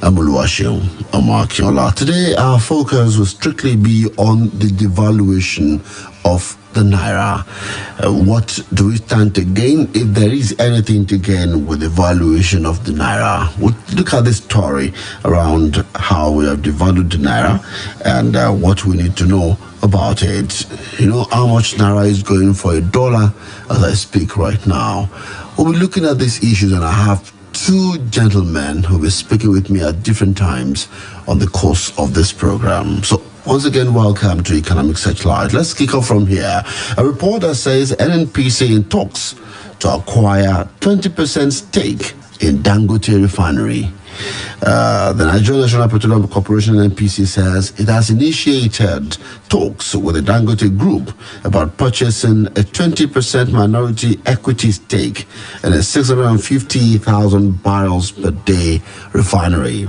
Amuluwashim Amakiola. Today, our focus will strictly be on the devaluation of the Naira. What do we stand to gain, if there is anything to gain, with the valuation of the Naira? We'll look at this story around how we have devalued the Naira and what we need to know about it. You know how much Naira is going for a dollar as I speak right now. We'll be looking at these issues, and I have two gentlemen who will be speaking with me at different times on the course of this program. So once again, welcome to Economic Searchlight. Let's kick off from here. A report that says NNPC in talks to acquire 20% stake in Dangote refinery. The Nigerian National Petroleum Corporation NNPC says it has initiated talks with the Dangote Group about purchasing a 20% minority equity stake in a 650,000 barrels per day refinery.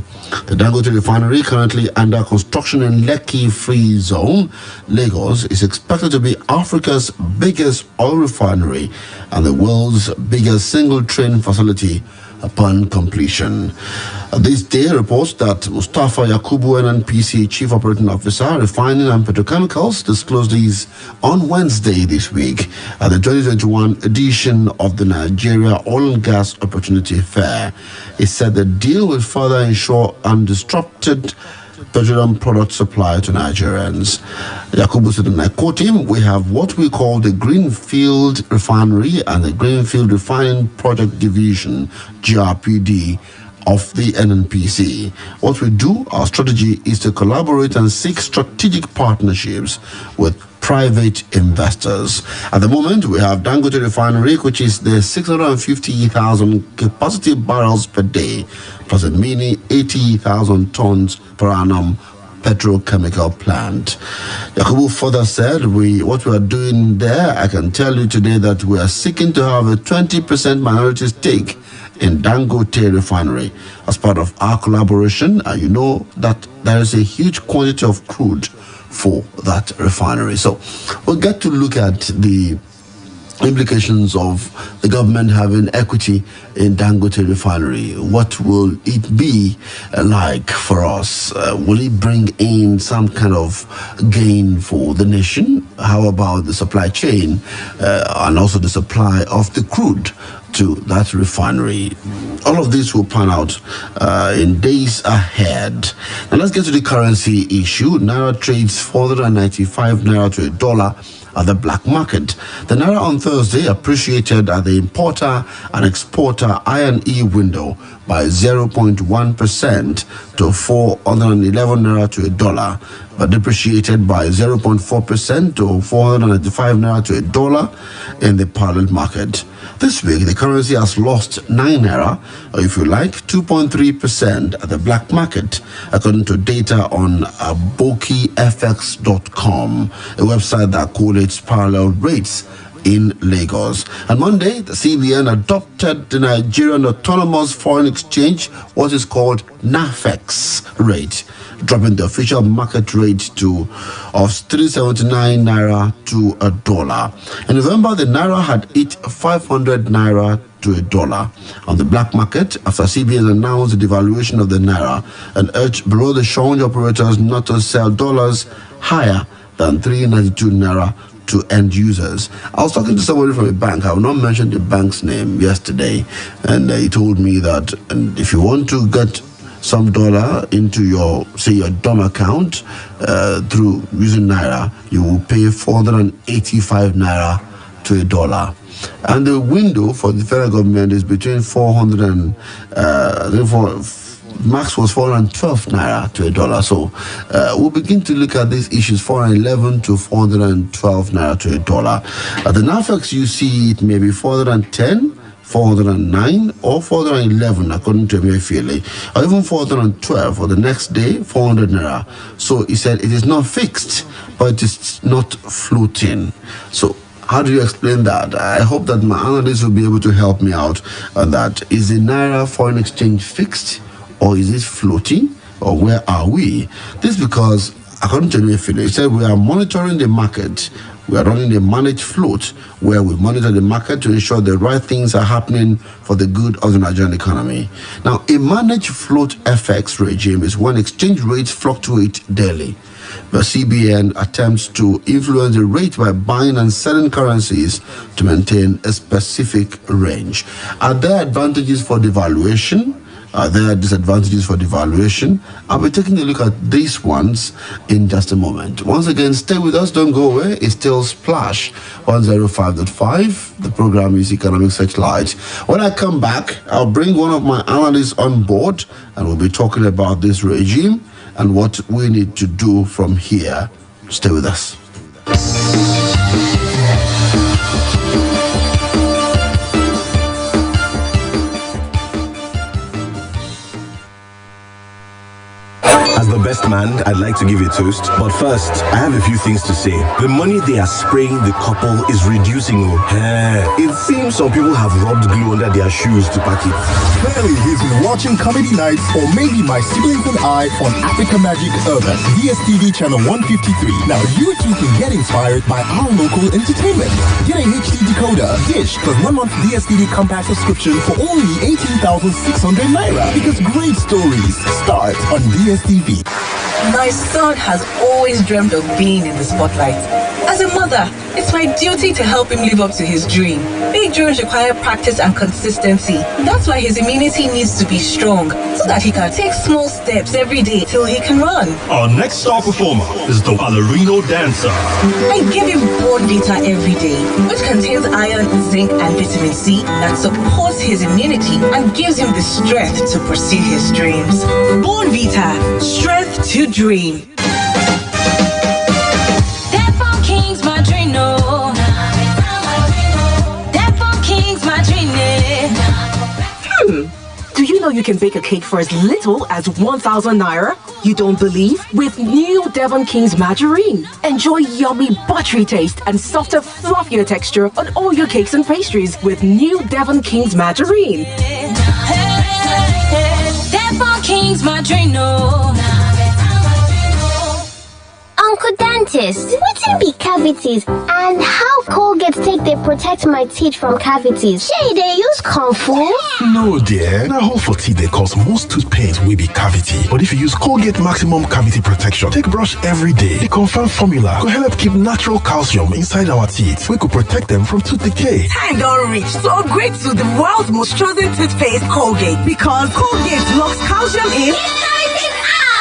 The Dangote refinery, currently under construction in Lekki Free Zone, Lagos, is expected to be Africa's biggest oil refinery and the world's biggest single train facility upon completion. This day reports that Mustafa Yakubu, NNPC Chief Operating Officer, Refining and Petrochemicals, disclosed these on Wednesday this week at the 2021 edition of the Nigeria Oil and Gas Opportunity Fair. He said the deal will further ensure undisrupted petroleum product supply to Nigerians. Yakubu said, and I quote him, "We have what we call the Greenfield Refinery and the Greenfield Refining Project Division, GRPD, of the NNPC. What we do, our strategy is to collaborate and seek strategic partnerships with private investors. At the moment, we have Dangote Refinery, which is the 650,000 capacity barrels per day, plus a mini 80,000 tons per annum petrochemical plant." Yakubu further said, what we are doing there, I can tell you today that we are seeking to have a 20% minority stake in Dangote Refinery as part of our collaboration. And you know that there is a huge quantity of crude for that refinery. So we'll get to look at the implications of the government having equity in Dangote Refinery. What will it be like for us? Will it bring in some kind of gain for the nation? How about the supply chain and also the supply of the crude to that refinery? All of this will pan out in days ahead. Now let's get to the currency issue. Naira trades 495 Naira to a dollar at the black market. The Naira on Thursday appreciated at the importer and exporter I&E window by 0.1% to 411 Naira to a dollar, but depreciated by 0.4% to 495 Naira to a dollar in the parallel market. This week, the currency has lost 9 Naira, or if you like, 2.3% at the black market, according to data on abokifx.com, a website that collates parallel rates in Lagos. On Monday, the CBN adopted the Nigerian Autonomous Foreign Exchange, what is called NAFEX rate, dropping the official market rate of 379 Naira to a dollar. In November, the Naira had hit 500 Naira to a dollar on the black market after CBN announced the devaluation of the Naira and urged below the exchange operators not to sell dollars higher than 392 Naira to end users. I was talking to somebody from a bank. I will not mention the bank's name yesterday, and he told me that if you want to get some dollar into your DOM account through using Naira, you will pay 485 Naira to a dollar. And the window for the federal government is between 400 and max was 412 Naira to a dollar. So we'll begin to look at these issues, 411 to 412 Naira to a dollar. At the NAFEX, you see it may be 410, 409 or 411 according to Emefiele, or even 412 for the next day, 400 Naira. So he said it is not fixed, but it is not floating. So how do you explain that? I hope that my analysts will be able to help me out on that. Is the Naira foreign exchange fixed, or is it floating, or where are we? This because according to Emefiele, he said we are monitoring the market. We are running a managed float where we monitor the market to ensure the right things are happening for the good of the Nigerian economy. Now, a managed float FX regime is when exchange rates fluctuate daily. The CBN attempts to influence the rate by buying and selling currencies to maintain a specific range. Are there advantages for devaluation? Are there disadvantages for devaluation? I'll be taking a look at these ones in just a moment. Once again, stay with us, don't go away. It's still Splash 105.5. The program is Economic Searchlight. When I come back, I'll bring one of my analysts on board and we'll be talking about this regime and what we need to do from here. Stay with us. As the best man, I'd like to give a toast. But first, I have a few things to say. The money they are spraying the couple is reducing. It seems some people have rubbed glue under their shoes to pack it. Clearly, he's been watching comedy nights or maybe My Siblings and I on Africa Magic Urban, DSTV channel 153. Now you too can get inspired by our local entertainment. Get a HD decoder, dish, plus 1 month DSTV compact subscription for only 18,600 naira. Because great stories start on DSTV. My son has always dreamed of being in the spotlight. As a mother, it's my duty to help him live up to his dream. Big dreams require practice and consistency. That's why his immunity needs to be strong, so that he can take small steps every day till he can run. Our next star performer is the ballerino dancer. I give him Born Vita every day, which contains iron, zinc, and vitamin C that supports his immunity and gives him the strength to pursue his dreams. Born Vita, strength to dream. King's my dream, no. That for King's my dream, Do you know you can bake a cake for as little as 1,000 naira? You don't believe? With new Devon King's margarine. Enjoy yummy, buttery taste and softer, fluffier texture on all your cakes and pastries with new Devon King's margarine. That for King's my dream, no. Uncle Dentist, what be cavities and how Colgate take they protect my teeth from cavities? Shey they use Kung Fu? No, dear. Now, hole for teeth they cause most tooth pains will be cavity. But if you use Colgate Maximum Cavity Protection, take brush every day. The confirmed formula could help keep natural calcium inside our teeth. We could protect them from tooth decay. Time don't reach to upgrade to the world's most chosen toothpaste, Colgate. Because Colgate locks calcium in.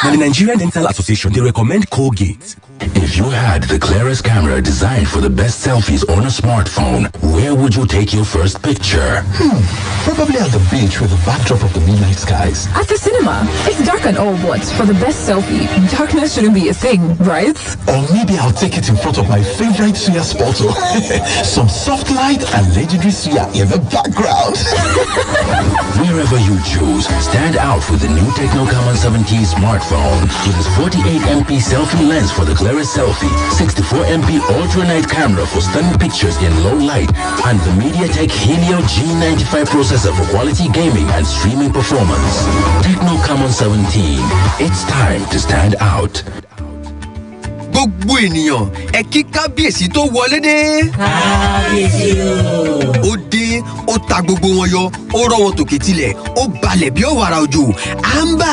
Now, the Nigerian Dental Association, they recommend Colgate. If you had the clearest camera designed for the best selfies on a smartphone, where would you take your first picture? Probably at the beach with the backdrop of the midnight skies. At the cinema. It's dark and all, but for the best selfie, darkness shouldn't be a thing, right? Or maybe I'll take it in front of my favorite suya spot. Some soft light and legendary suya in the background. Wherever you choose, stand out with the new Technocommon 17 smartphone. With its 48MP selfie lens for the clearest selfie, 64MP ultra-night camera for stunning pictures in low light, and the MediaTek Helio G95 processor for quality gaming and streaming performance. Technocommon 17. It's time to stand out. Gbogbo ènìyàn ẹ kí kábíyèsí tó wọlé dé. Kábíyèsí o. Ó dé, ó ta gbogbo wọn yọ, ó rọ́ wọn tòkè tilẹ̀, ó balẹ̀ bí ọ̀wàrà òjò. Àmbà!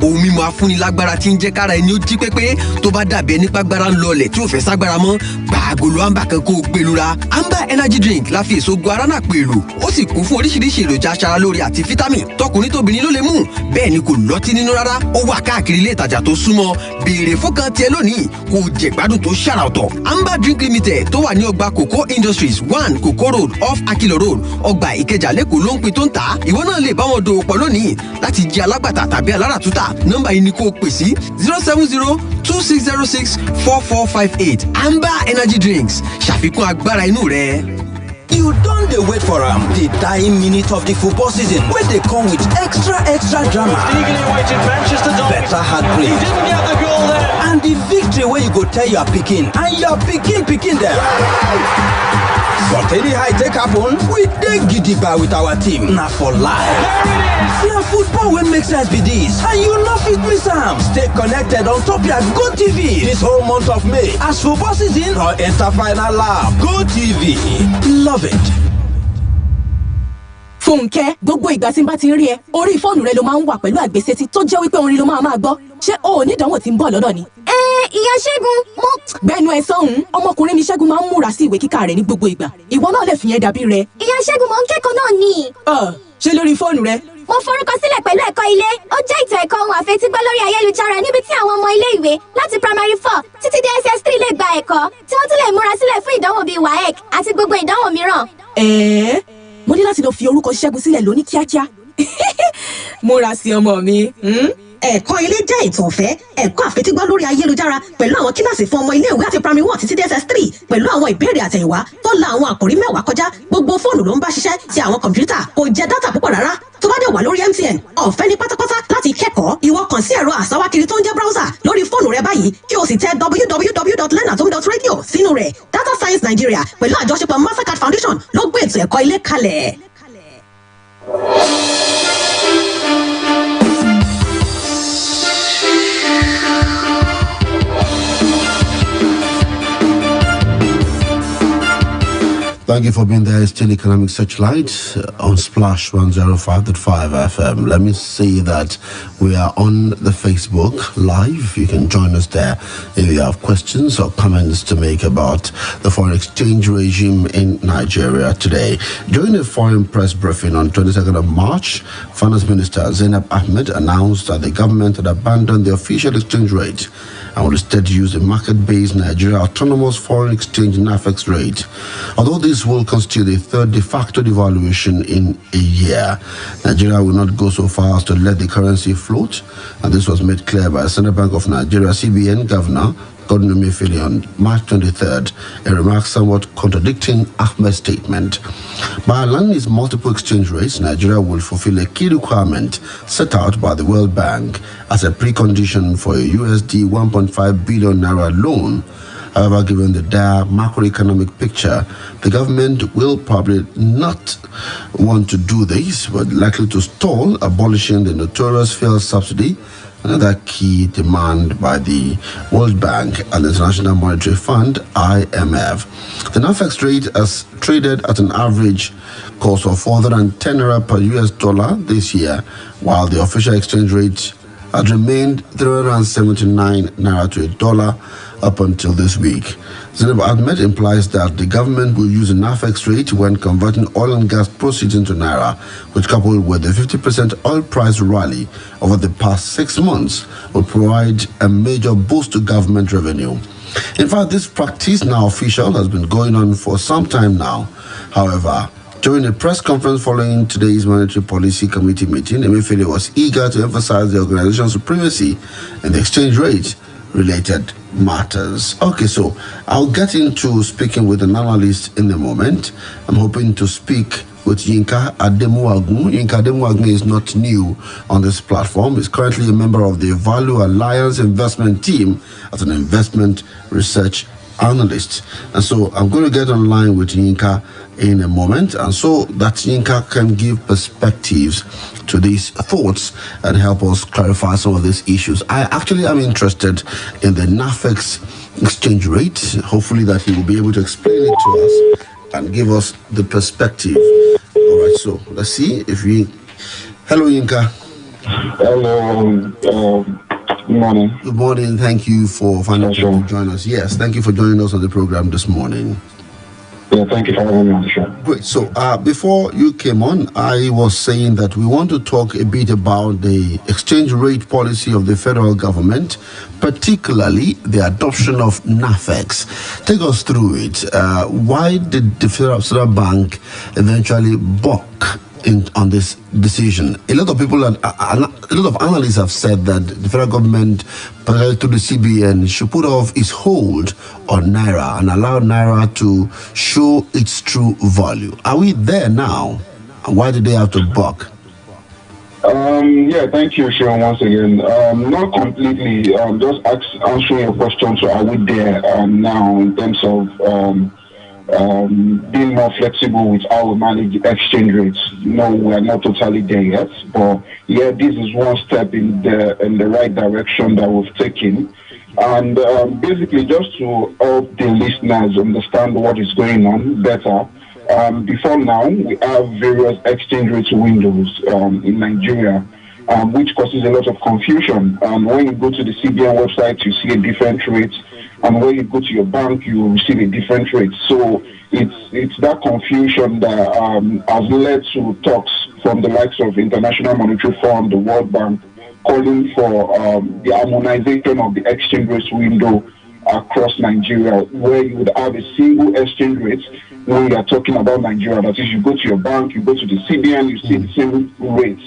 Ohun mímu afúnilágbára tí ń jẹ́ kára ẹni ó jí pépé tó bá dàbí ẹni pàgbára ń lọlẹ̀ tí ò fẹ́ ságbára mọ́. Gbàgòlò àmbà kan kó o gbẹlura. Àmbà energy drink la fi èso guarana pèlò. Ó sì kún fún oríṣiríṣi èròjà aṣaralóore àti fítámì. Tọkùnrin tóbìnrin ló lè mú. Bẹ́ẹ̀ ni kò lọ́tí nínú rárá. Ó wà káàkiri ilé ìtajà tó súnmọ́. Béèrè fún kan tiẹ̀ lónìí. Kò jẹ gbádùn tó ṣàrà ọ̀tọ̀. Amber Drink Limited tó wà ní ọgbà Coco Industries 1 Coco Road off Akilo Road ọgbà Ìkẹjà lẹ́kọ̀ọ́ ló ń pin tó ń tà. Ìwọ náà lè bá wọn dòwò pọ̀ lónìí láti jẹ́ alágbàtà tàbí aláràtúntà. Nọ́mbà yìí ni kó o pè sí 070-2606-4458. Amber Energy Drinks ṣàfikún agbára inú rẹ. You don't dey wait for am. The dying minute of the football season wey dey come with extra drama. Eagerly awaited Manchester derby. Better heartbreak. He didn't get the goal there. And the victory wey you go tell your pikin and your pikin dem. But anyhow it take happen, we dey gidigba with our team. Na for life. Na football wey make sense be this, and you no fit miss am. Stay connected on top your GoTV this whole month of May as football season or enter final lap. GoTV, love it. Fúnkẹ́, gbogbo ìgbà tí n bá ti rí ẹ, orí fóònù rẹ ló máa ń wà pẹ̀lú àgbésétí tó jẹ́ wípé orin ló máa gbọ́. Ṣé o ò ní ìdánwò tí ń bọ̀ lọ́dọ̀ ni? Ìyá Ṣẹ́gun, mo. Gbẹ́nu ẹ sọ́hùn, ọmọkùnrin ni Ṣẹ́gun máa ń múra sí ìwé kíkà rẹ̀ ní gbogbo ìgbà. Ìwọ náà lè fi yẹn dàbí rẹ. Ìyá Ṣẹ́gun, mo ń kẹ́kọ̀ọ́ náà ni. Ṣé lórí fóònù rẹ? Mo forúkọ sílẹ̀ pẹ̀lú ẹ̀kọ́ ilé. Ó jẹ́ ìtàn ẹ̀kọ́ ohun àfetígbọ́ lórí ayélujára níbi tí àwọn ọmọ ilé ìwé láti primary 4 títí dé SS3 lè gba ẹ̀kọ́ tí wọ́n tún lè múra sílẹ̀ fún ìdánwò bíi WAEC àti gbogbo ìdánwò mìíràn. Mo ní láti lọ fi orúkọ Ṣẹ́gun sílẹ̀ lóní kíákíá. Múra sí ọmọ mi. Ẹ̀kọ́ ilé jẹ́ ètò ọ̀fẹ́, ẹ̀kọ́ àfetígbọ́ lórí ayélujára pẹ̀lú àwọn kíláàsì fún ọmọ ilé-ìwé àti primary 1 títí dé SS3 pẹ̀lú àwọn ìbéèrè àtẹ̀yìnwá tó la àwọn àkòrí 10 kọjá. Gbogbo fóònù ló ń bá ṣiṣẹ́ ti àwọn kọ̀m̀pútà, kò jẹ dátà púpọ̀ rárá. Tó bá dẹ̀ wà lórí MTN, ọ̀fẹ́ ní pátápátá láti kẹ́kọ̀ọ́. Ìwọ kàn sí ẹ̀rọ àsáwákiri tó ń jẹ́ browser lórí fóònù rẹ báyìí kí o sì tẹ www.learnatom.radio sínú rẹ̀. Data Science Nigeria pẹ̀lú àjọṣepọ̀ Mastercard Foundation ló gbé ètò ẹ̀kọ́ ilé kalẹ̀. Thank you for being there. It's still Economic Searchlight on Splash 105.5 FM. Let me say that we are on the Facebook Live. You can join us there if you have questions or comments to make about the foreign exchange regime in Nigeria today. During a foreign press briefing on 22nd of March, Finance Minister Zainab Ahmed announced that the government had abandoned the official exchange rate and will instead use a market-based Nigeria Autonomous Foreign Exchange NAFEX rate. Although this will constitute the third de facto devaluation in a year, Nigeria will not go so far as to let the currency float, and this was made clear by Central Bank of Nigeria CBN Governor Godwin Emefiele on March 23rd, a remark somewhat contradicting Ahmed's statement. By aligning its multiple exchange rates, Nigeria will fulfill a key requirement set out by the World Bank as a precondition for a USD 1.5 billion naira loan. However, given the dire macroeconomic picture, the government will probably not want to do this, but likely to stall abolishing the notorious fuel subsidy, another key demand by the World Bank and the International Monetary Fund, IMF. The NAFEX rate has traded at an average cost of 410 naira per US dollar this year, while the official exchange rate had remained 379 naira to a dollar up until this week. Zainab Ahmed implies that the government will use a NAFEX rate when converting oil and gas proceeds into naira, which, coupled with the 50% oil price rally over the past 6 months, will provide a major boost to government revenue. In fact, this practice, now official, has been going on for some time now. However, during a press conference following today's Monetary Policy Committee meeting, Emefiele was eager to emphasize the organization's supremacy in the exchange rate related matters. Okay, so I'll get into speaking with an analyst in a moment. I'm hoping to speak with Yinka Ademuagun. Yinka Ademuagun is not new on this platform. He's currently a member of the Value Alliance investment team as an investment research analyst. And so I'm going to get online with Yinka in a moment, and so that Yinka can give perspectives to these thoughts and help us clarify some of these issues. I actually am interested in the NAFEX exchange rate. Hopefully that he will be able to explain it to us and give us the perspective. All right, so let's see if we... Hello, Yinka. Hello. Good morning. Good morning. Thank you for finding time to join us. Yes, thank you for joining us on the program this morning. Yeah, thank you for having me on the show. Great. So before you came on, I was saying that we want to talk a bit about the exchange rate policy of the federal government, particularly the adoption of NAFEX. Take us through it. Why did the Federal Bank eventually balk on this decision? A lot of people and a lot of analysts have said that the federal government, particularly through the CBN, should put off its hold on Naira and allow Naira to show its true value. Are we there now? And why did they have to buck? Yeah, thank you, Sean, once again. Not completely. Just answering your question, so are we there now in terms of being more flexible with how we manage the exchange rates? No, we are not totally there yet. But yeah, this is one step in the right direction that we've taken. And basically, just to help the listeners understand what is going on better, before now, we have various exchange rate windows in Nigeria, which causes a lot of confusion. When you go to the CBN website, you see a different rate, and when you go to your bank, you receive a different rate. So it's that confusion that has led to talks from the likes of International Monetary Fund, the World Bank, calling for the harmonization of the exchange rate window across Nigeria, where you would have a single exchange rate when you are talking about Nigeria. That is, you go to your bank, you go to the CBN, you see the same rates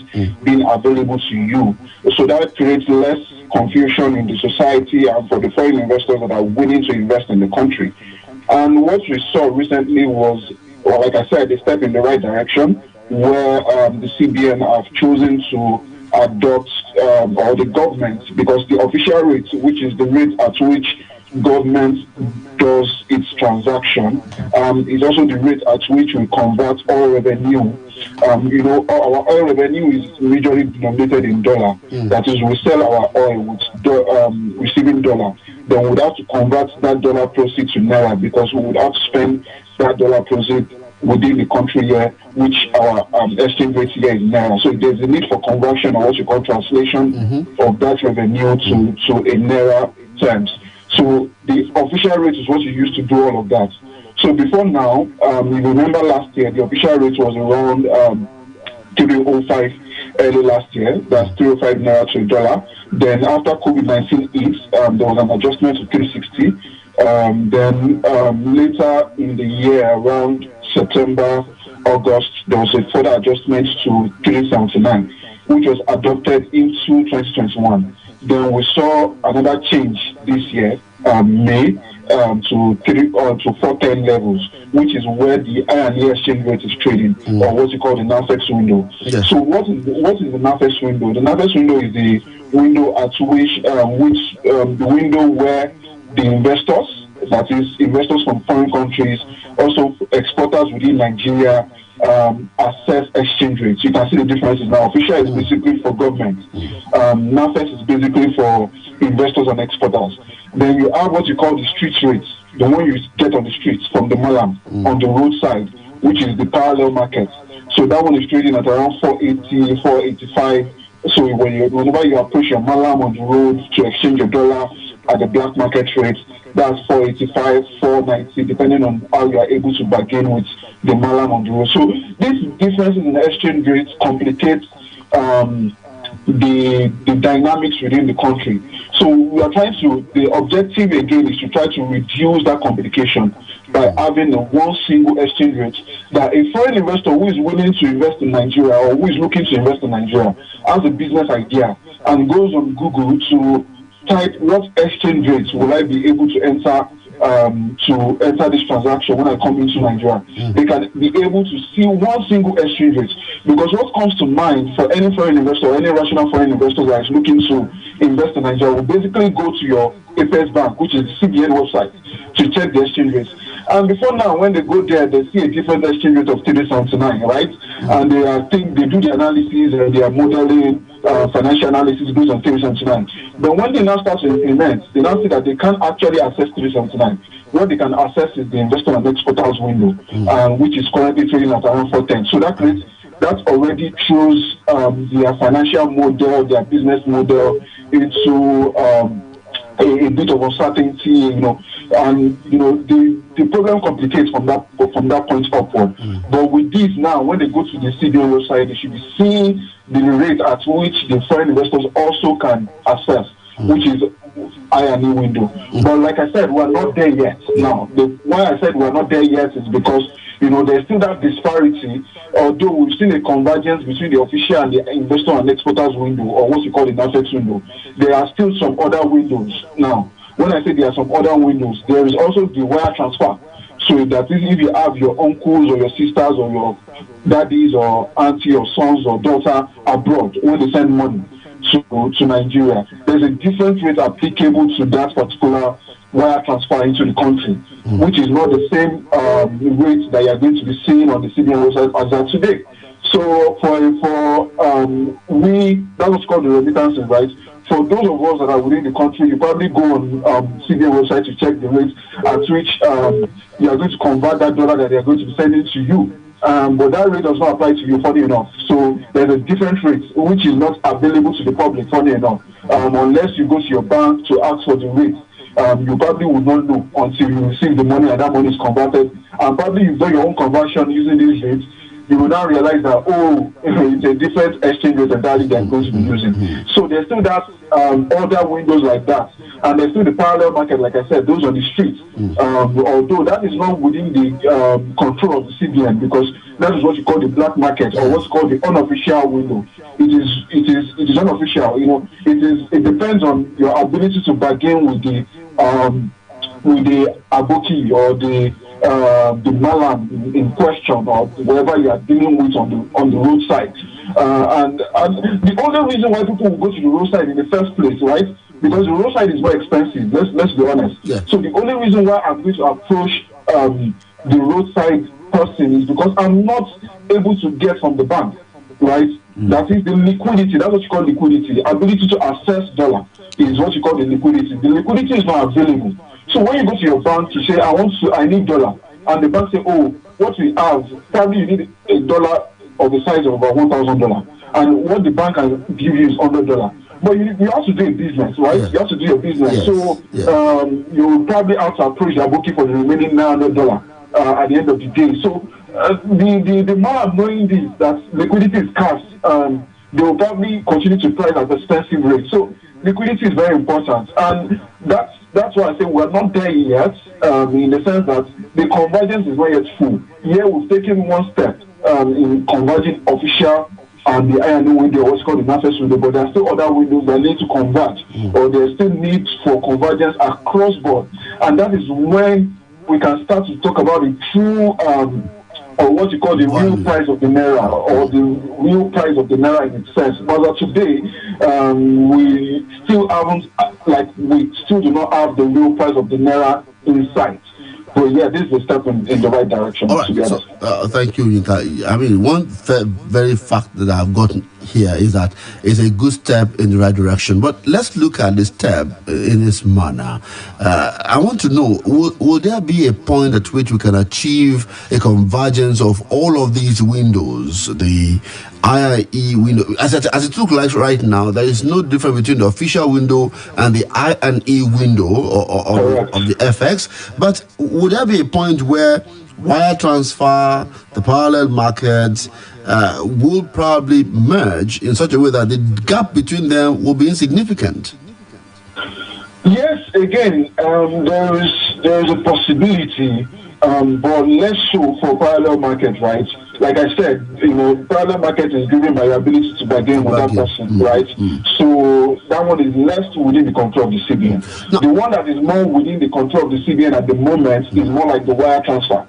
being available to you. So that creates less confusion in the society and for the foreign investors that are willing to invest in the country. And what we saw recently was, well, like I said, a step in the right direction, where the CBN have chosen to adopt, or the government, because the official rate, which is the rate at which government does its transaction, is also the rate at which we convert oil revenue. Our oil revenue is majorly denominated in dollar. That is, we sell our oil with receiving dollar. Then we would have to convert that dollar proceed to Naira, because we would have to spend that dollar proceed within the country here, which our exchange rate here is Naira. So there's a need for conversion, or what you call translation of that revenue to a Naira terms. So the official rate is what you use to do all of that. So before now, you remember last year, the official rate was around 305 early last year. That's 305 Naira to a dollar. Then after COVID-19 hit, there was an adjustment to 360. Then later in the year, around September, August, there was a further adjustment to 379, which was adopted into 2021. Then we saw another change this year, May, to 410 levels, which is where the I&E exchange rate is trading, or what you call the NAFEX window. Yes. So what is the NAFEX window? The NAFEX window is the window at which the window where the investors, that is investors from foreign countries, also exporters within Nigeria, assess exchange rates. You can see the differences now. Official is basically for government. NAFEX is basically for investors and exporters. Then you have what you call the street rates, the one you get on the streets from the Malam, on the roadside, which is the parallel market. So that one is trading at around 480, 485. So whenever you approach your Malam on the road to exchange your dollar at the black market rate, that's 485, 490, depending on how you are able to bargain with the Malam on the road. So these differences in exchange rates complicate the dynamics within the country. So we are trying to, the objective again is to try to reduce that complication by having a one single exchange rate that a foreign investor who is willing to invest in Nigeria, or who is looking to invest in Nigeria, has a business idea and goes on Google to type what exchange rates will I be able to enter this transaction when I come into Nigeria. They can be able to see one single exchange rate, because what comes to mind for any foreign investor or any rational foreign investor that is looking to invest in Nigeria will basically go to your Apex Bank, which is the CBN website, to check the exchange rates. And before now, when they go there, they see a different exchange rate of 379, right? And they do the analysis and they are modeling financial analysis based on 379. But when they now start to implement, they now see that they can't actually access 379. What they can access is the investor and exporters window, which is currently trading at around 410. So that already throws their financial model, their business model into a bit of uncertainty, and the problem complicates from that point upward. But with this now, when they go to the CBN website, they should be seeing the rate at which the foreign investors also can access, which is I&E window. But like I said, we're not there yet. Now, why I said we're not there yet is because there's still that disparity, although we've seen a convergence between the official and the investor and exporters window, or what you call the NAFEX window. There are still some other windows. Now, when I say there are some other windows, there is also the wire transfer. So that is, if you have your uncles or your sisters or your daddies or auntie or sons or daughter abroad, when they send money to Nigeria, there's a different rate applicable to that particular wire transfer into the country, which is not the same rate that you're going to be seeing on the CBN website as of today. So that's what's called the remittances, right? For those of us that are within the country, you probably go on CBN website to check the rate at which you are going to convert that dollar that they are going to be sending to you. But that rate does not apply to you, funny enough. So there's a different rate, which is not available to the public, funny enough. Unless you go to your bank to ask for the rate, you probably would not know until you receive the money and that money is converted. And probably you've done your own conversion using these rates. You will now realize that, it's a different exchange rate entirely they're going to be using. So there's still that other windows like that. And there's still the parallel market, like I said, those on the streets. Although that is not within the control of the CBN, because that is what you call the black market, or what's called the unofficial window. It is unofficial. It depends on your ability to bargain with the aboki or the malam in question, or whatever you are dealing with on the roadside. And the only reason why people will go to the roadside in the first place, right? Because the roadside is more expensive. Let's be honest. Yeah. So the only reason why I'm going to approach the roadside person is because I'm not able to get from the bank, right? That is the liquidity. That's what you call liquidity. The ability to access dollar is what you call the liquidity. The liquidity is not available. So when you go to your bank to say, I need dollar, and the bank say, what we have, probably you need a dollar of the size of about $1,000, and what the bank can give you is $100. But you have to do a business, right? Yeah. You have to do your business. Yes. So you probably have to approach your booking for the remaining $900 at the end of the day. So the more knowing this, that liquidity is scarce, they will probably continue to price at expensive rates. So liquidity is very important, and that's why I say we're not there yet, in the sense that the convergence is not yet full. Here we've taken one step in converging official and the I&E window, what's called the NAFEX window, but there are still other windows that need to converge, or there's still need for convergence across board, and that is when we can start to talk about the true or what you call the real price of the naira, or the real price of the naira in itself. But today, we still do not have the real price of the naira in sight. So yeah, this is a step in the right direction. All right, so, thank you, Yinka. I mean, one very fact that I've gotten here is that it's a good step in the right direction. But let's look at this step in this manner. I want to know, will there be a point at which we can achieve a convergence of all of these windows, the I&E window? As it looks like right now, there is no difference between the official window and the I&E window of the FX. But would there be a point where wire transfer, the parallel markets, will probably merge in such a way that the gap between them will be insignificant? Yes, again, there is a possibility, but less so for parallel market, right? Like I said, parallel market is driven by your ability to bargain with that person, right? So that one is less within the control of the CBN. No. The one that is more within the control of the CBN at the moment is more like the wire transfer.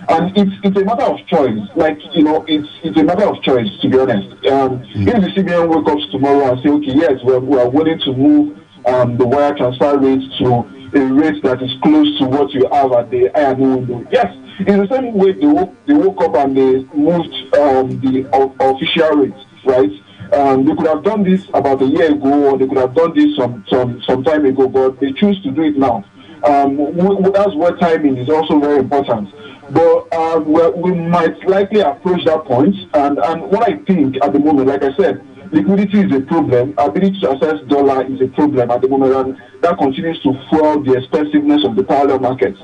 And it's a matter of choice. It's a matter of choice, to be honest. If the CBN wakes up tomorrow and say, okay, yes, we are willing to move the wire transfer rate to a rate that is close to what you have at the I&E window. Yes, in the same way they woke up and they moved the official rates, right? They could have done this about a year ago, or they could have done this some time ago, but they choose to do it now. That's where timing is also very important. But we might likely approach that point. And what I think at the moment, like I said, liquidity is a problem. Ability to access dollar is a problem at the moment, and that continues to fuel the expensiveness of the parallel markets.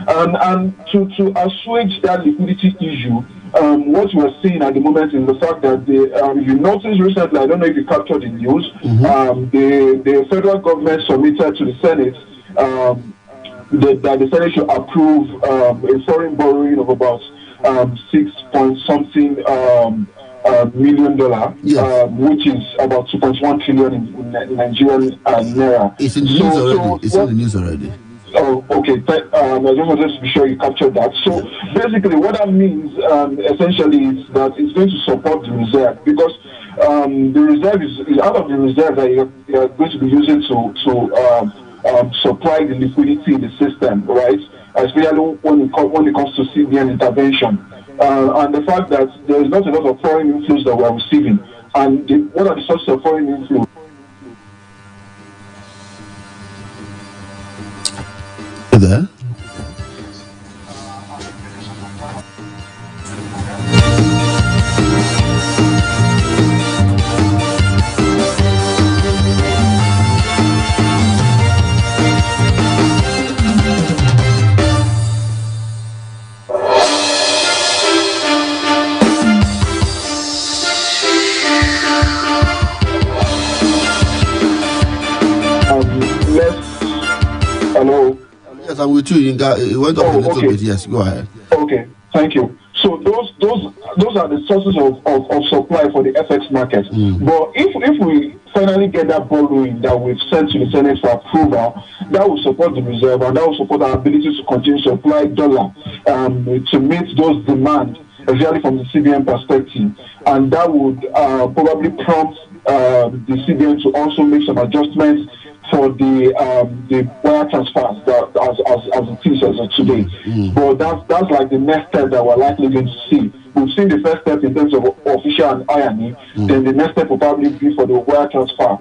And to assuage that liquidity issue, what we're seeing at the moment is the fact that if you notice recently, I don't know if you captured the news, the federal government submitted to the Senate that the Senate should approve a foreign borrowing of about $6.something million, which is about 2.1 trillion in Nigerian naira. It's in the news already. It's in the news already. Oh, okay. I just wanted to be sure you captured that. So basically, what that means essentially is that it's going to support the reserve, because the reserve is out of the reserve that you're going to be using to supply the liquidity in the system, right? Especially when it comes to CBN intervention. And the fact that there is not a lot of foreign inflows that we are receiving. And what are the sources of foreign inflows? There? Hello. Yes, I'm with you. It went up a little bit. Yes, go ahead. Okay, thank you. So those are the sources of supply for the FX market. But if we finally get that borrowing that we've sent to the Senate for approval, that will support the reserve, and that will support our ability to continue to supply dollar to meet those demands, especially from the CBN perspective. And that would probably prompt the CBN to also make some adjustments for the wire transfers as it is as of today. But that's like the next step that we're likely going to see. We've seen the first step in terms of official and irony. Then the next step will probably be for the wire transfer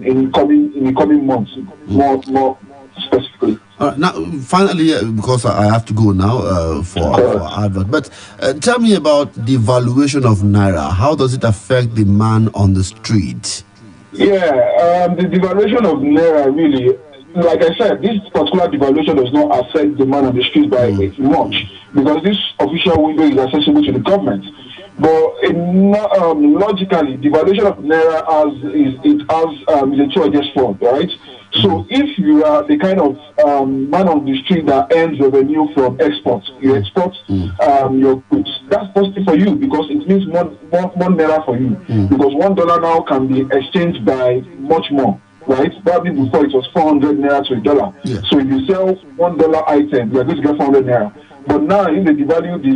in the coming months, more specifically. Now, finally, because I have to go now for advert, but tell me about the valuation of Naira. How does it affect the man on the street? Yeah, the devaluation of Naira really, like I said, this particular devaluation does not affect the man on the street by much, because this official window is accessible to the government. But logically, devaluation of Naira is a two-edged sword, right? So if you are the kind of man on the street that earns revenue from exports, you export your goods, that's positive for you, because it means more Naira for you. Because $1 now can be exchanged by much more, right? Probably before it was 400 Naira to $1. So if you sell $1 item, you're going to get 400 Naira. But now if they devalue the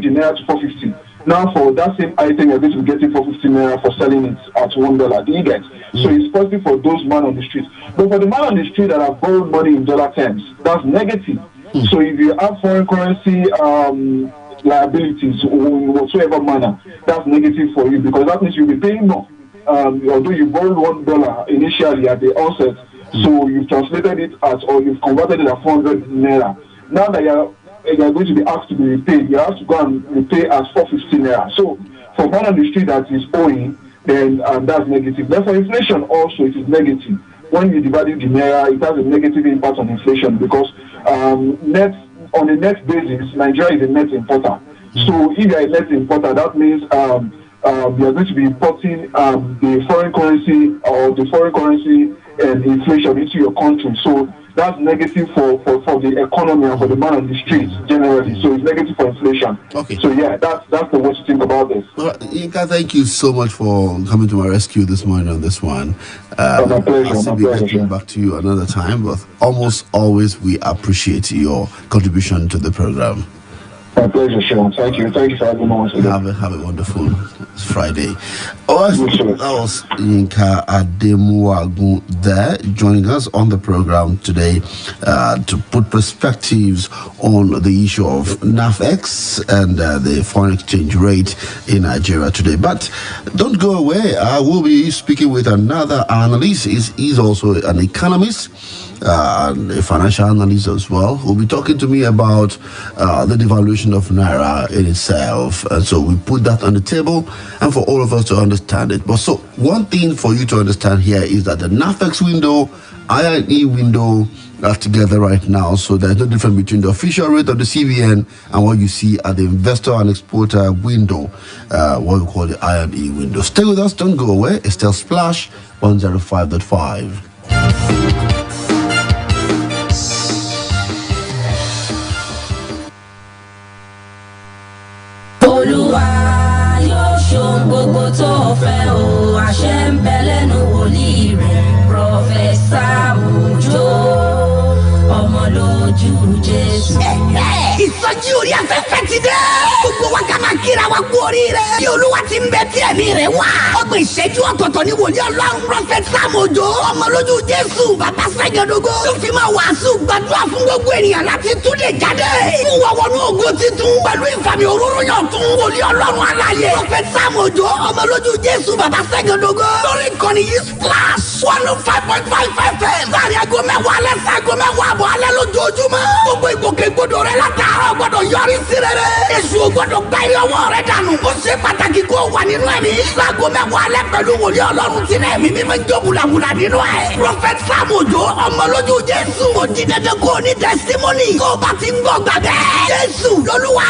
Naira to 450, now for that same item you're going to be getting 450 Naira for selling it at $1. Do you get? So it's positive for those men on the street. But for the man on the street that have borrowed money in dollar terms, that's negative. So if you have foreign currency liabilities or in whatsoever manner, that's negative for you, because that means you'll be paying more. Although you borrowed $1 initially at the onset, so you've translated it or you've converted it at 400 Naira. Now that you're going to be asked to be repaid, you have to go and repay as 450 Naira. So for man on the street that is owing, then that's negative. Then for inflation also, it is negative. When you devalue the Naira, it has a negative impact on inflation, because on a net basis, Nigeria is a net importer. So if you are a net importer, that means you are going to be importing the foreign currency and inflation into your country. So that's negative for the economy and for the man on the streets generally. So it's negative for inflation. Okay. So yeah, that's the way to think about this. Well, Inka, thank you so much for coming to my rescue this morning on this one. My pleasure. I'll still be getting back to you another time, but almost always we appreciate your contribution to the program. My pleasure, Sean. Thank you. Thank you for having me once again. Have a wonderful Friday. That was Yinka Ademuagun there, joining us on the program today to put perspectives on the issue of NAFEX and the foreign exchange rate in Nigeria today. But don't go away. I will be speaking with another analyst. He's also an economist, and a financial analyst as well, who will be talking to me about the devaluation of Naira in itself. And so we put that on the table and for all of us to understand it. But so one thing for you to understand here is that the NAFEX window, INE window, together right now. So there's no difference between the official rate of the CBN and what you see at the investor and exporter window, what we call the I&E window. Stay with us, don't go away. It's still Splash 105.5. Gbogbo tó fẹ́ o, àṣẹ ń bẹ lẹ́nu wòlíì rẹ̀, Prọfẹ̀sà Òjó, ọmọ lójú Jésù. Ìsọjí orí afẹ́fẹ́ ti dé. Gbogbo wa ká máa kíra wa kú oríire. Bí Olúwa ti ń bẹ tí ẹ̀mí rẹ̀ wá. Ọgbọ̀n ìṣẹ́jú ọ̀tọ̀ọ̀tọ̀ ni wòlíì Ọlọ́run Prọfẹ̀sà Òjó, ọmọ lójú Jésù, bàbá Sẹ́gẹ̀dógó. Tó fi máa wàásù gbàdúrà fún gbogbo ènìyàn láti túnde jáde. Fún wa wọnú ògo titun pẹ̀lú ìfàmì òróró yàn tún wòlíì Ọlọ́run alààyè. Prọfẹ̀sà Òjó, ọmọ lójú Jésù, bàbá Sẹ́gẹ̀dógó. Lórí ìkànnì yìí Splash 105.5 FM. Láàrin aago mẹ́wàá alẹ́ sí aago mẹ́wàá àbọ̀ alẹ́ lójoojúmọ́. Gbogbo ìgbòkègbodò rẹ látàárọ̀ gbọ́dọ̀ yọrí sí rere. Èṣù ò gbọ́dọ̀ gba ilé ọwọ́ rẹ dànù. Ó ṣe pàtàkì kó wà nínú ẹ̀mí. Láago mẹ́wàá alẹ́ pẹ̀lú wòlíì Ọlọ́run tí náà ẹ̀mí mímọ́ jó wùlàwùlà nínú ẹ̀. Prọfẹ̀sà Òjó, ọmọ lójú Jésù. Ó di dandan kó o ní tẹsítímọ́nì. Kó o bá ti ń gbọ́ gbàgbẹ́. Jésù lolúwa.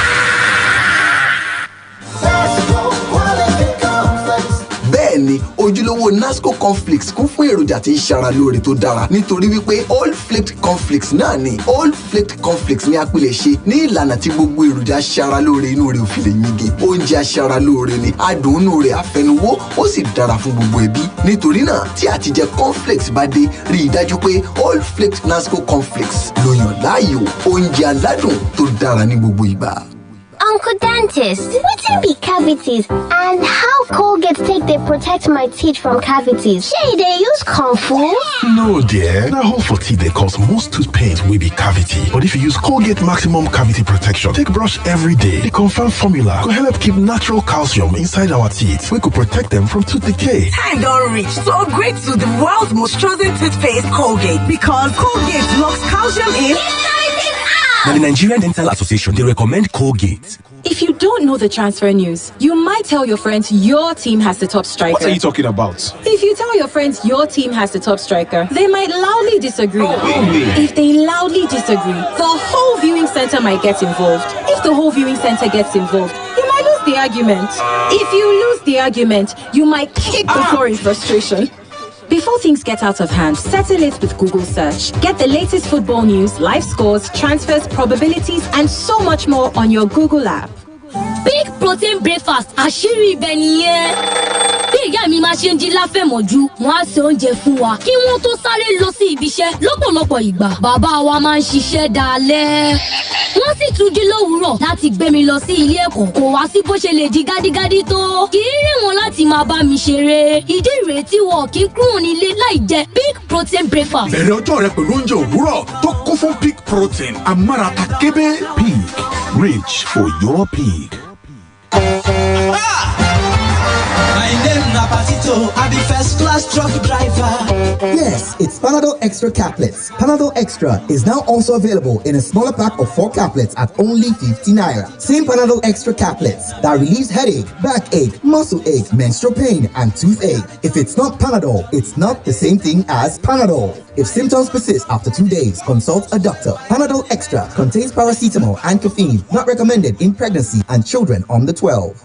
Bẹ́ẹ̀ni, ojúlówó Nasco cornflakes kún fún èròjà tí ń ṣara lóore tó dára nítorí wípé Old Flaked cornflakes náà ni Old Flaked cornflakes ní apilẹ̀ṣe ní ìlànà tí gbogbo èròjà ṣara lóore inú rẹ̀ ò fi lè yingin. Oúnjẹ aṣara lóore ni adùn inú rẹ̀ àfẹnuwó ó sì dára fún gbogbo ẹbí. Nítorí náà tí àtijẹ cornflakes bá dé, rí i dájú pé Old Flaked Nasco cornflakes ló yàn láàyò oúnjẹ aládùn tó dára ní gbogbo ìgbà. Uncle Dentist, wetin be cavities and how Colgate take dey protect my teeth from cavities? Shey dey use comfort? No, dear. Na hole for teeth dey cause most tooth pain wey be cavity. But if you use Colgate Maximum Cavity Protection, take brush every day. The confirmed formula go help keep natural calcium inside our teeth, wey go protect them from tooth decay. Time don reach to upgrade to the world's most chosen toothpaste, Colgate, because Colgate locks calcium in. Now, the Nigerian Dental Association, they recommend Colgate. If you don't know the transfer news, you might tell your friends your team has the top striker. What are you talking about? If you tell your friends your team has the top striker, they might loudly disagree. If they loudly disagree, the whole viewing center might get involved. If the whole viewing center gets involved, you might lose the argument. If you lose the argument, you might kick the floor in frustration. Before things get out of hand, settle it with Google Search. Get the latest football news, live scores, transfers, probabilities, and so much more on your Google app. Big protein breakfast, àṣírí ibẹ̀ nìyẹn. Bí ìyá mi máa ṣe ń jí láfẹ̀mọ́jú, wọ́n á ṣe oúnjẹ fún wa. Kí wọ́n tó sáré lọ sí ibi iṣẹ́ lọ́pọ̀lọpọ̀ ìgbà. Bàbá wa máa ń ṣiṣẹ́ dalẹ́. Wọ́n sì tún jí lówùúrọ̀ láti gbé mi lọ sí ilé ẹ̀kọ́. Kò wá sí bó ṣe lè di gádígádí tó. Kì í rìn wọn láti máa bá mi ṣeré. Ìdí ìrètí wọn kì í kúrò nílé láì jẹ big protein breakfast. Bẹ̀rẹ̀ ọjọ́ rẹ pẹ̀lú oúnjẹ òwúrọ̀ tó kún fún big protein. Amárata kébé. Pig. Rich for your pig. My name na Patito, I be first class truck driver. Yes, it's Panadol Extra Caplets. Panadol Extra is now also available in a smaller pack of 4 caplets at only 50 naira. Same Panadol Extra Caplets that relieves headache, backache, muscle ache, menstrual pain, and toothache. If it's not Panadol, it's not the same thing as Panadol. If symptoms persist after 2 days, consult a doctor. Panadol Extra contains paracetamol and caffeine. Not recommended in pregnancy and children under 12.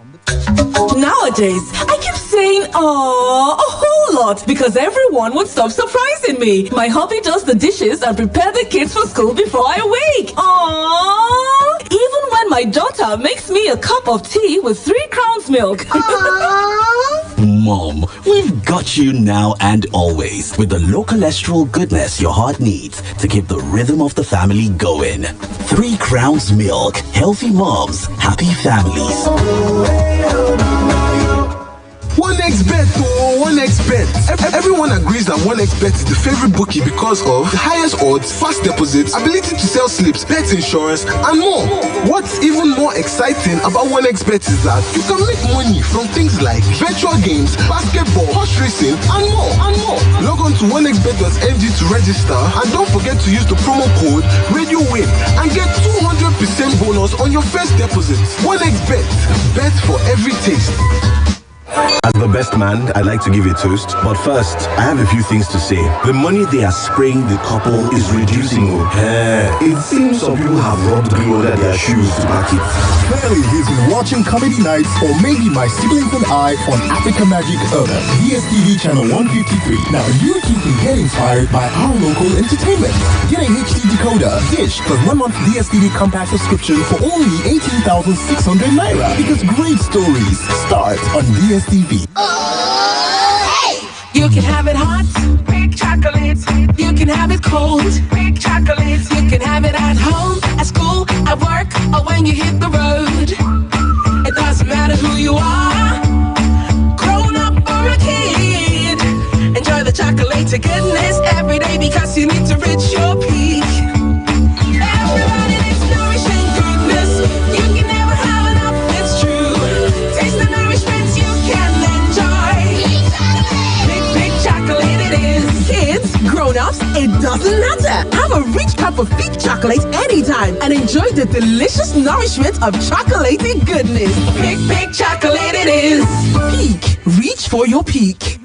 Nowadays, I keep saying "aww" a whole lot because everyone would stop surprising me. My hubby does the dishes and prepare the kids for school before I wake. Aww. Even when my daughter makes me a cup of tea with 3 Crowns milk. Mom, we've got you now and always with the low cholesterol goodness your heart needs to keep the rhythm of the family going. 3 Crowns milk. Healthy moms, happy families. 1xBet, oh, 1xBet. Everyone agrees that 1xBet is the favorite bookie because of the highest odds, fast deposits, ability to sell slips, bet insurance, and more. What's even more exciting about 1xBet is that you can make money from things like virtual games, basketball, horse racing, and more, and more. Log on to 1xBet.ng to register, and don't forget to use the promo code RadioWin and get 200% bonus on your first deposit. 1xBet, bet for every taste. As the best man, I'd like to give a toast. But first, I have a few things to say. The money they are spraying the couple is reducing. It seems some people have rubbed glue under their shoes to back it. Clearly, he's been watching comedy nights or maybe My Siblings and I on Africa Magic Urban, DSTV channel 153. Now you too can get inspired by our local entertainment. Get a HD decoder, dish, plus 1 month DSTV compact subscription for only 18,600 naira. Because great stories start on DSTV. You can have it hot, big chocolate. You can have it cold, big chocolate. You can have it at home, at school, at work, or when you hit the road. It doesn't matter who you are, grown up or a kid. Enjoy the chocolate to goodness every day because you need to reach your peak. Everybody needs nourishing goodness. You can never have enough, it's true. Taste the nourishment you can enjoy. Big chocolate it is. Kids, grown-ups, it doesn't matter. Have a rich cup of peak chocolate anytime and enjoy the delicious nourishment of chocolaty goodness. Big chocolate it is. Peak. Reach for your peak.